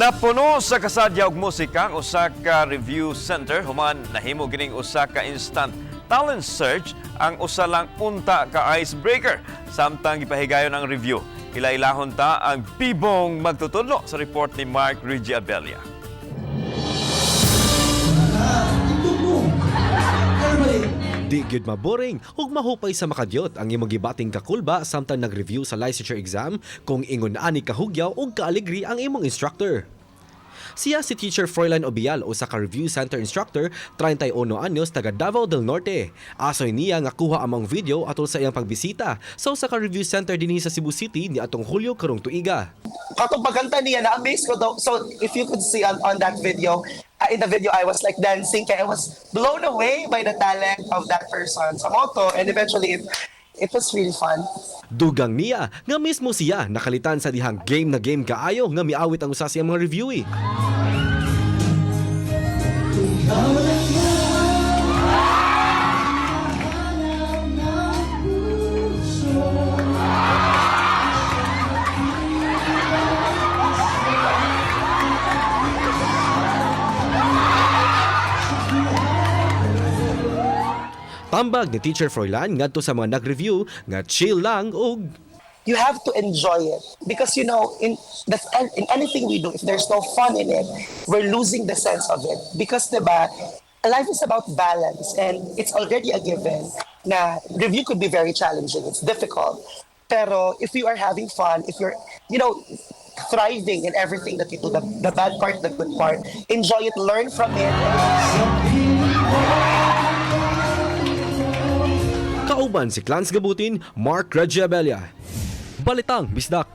Napuno sa kasadya og musika ang usa ka review center human nahimo gining usa ka instant talent search ang usa lang unta ka icebreaker samtang gipahigayon ang review. Ila-ilahon ta ang bibong magtutudlo sa report ni Mark Regiabelia. Di gyud maboring ug mahupay sa makadyot ang imong gibating kakulba samtang nag-review sa licensure exam kung ingon ani kahugyaw ug kaaligri ang imong instructor. Siya si Teacher Froilan Obial, usa ka review center instructor, 31 anyos, taga Davao del Norte. Asoy niya nga kuha among video atol sa iyang pagbisita sa usa ka review center dinhi sa Cebu City niadtong Hulyo karong tuiga. Katong pagkanta niya, na-amaze ko daw. So if you could see on that video, in the video I was like dancing kaya I was blown away by the talent of that person sa moto, and eventually it was really fun. Dugang niya nga mismo siya nakalitan sa dihang game na game kaayo nga miawit ang usa sa iyang mga reviewee. Tambag ni Teacher Froilan ngadto sa mga nag-review nga chill lang ug You have to enjoy it because in anything we do, if there's no fun in it, we're losing the sense of it. Because diba, life is about balance, and it's already a given na review could be very challenging, it's difficult. Pero if you are having fun, if you're thriving in everything that you do, the bad part, the good part, enjoy it, learn from it. kauban si Clans Gabutin, Mark Regiabelia. Balitang, Bisdak.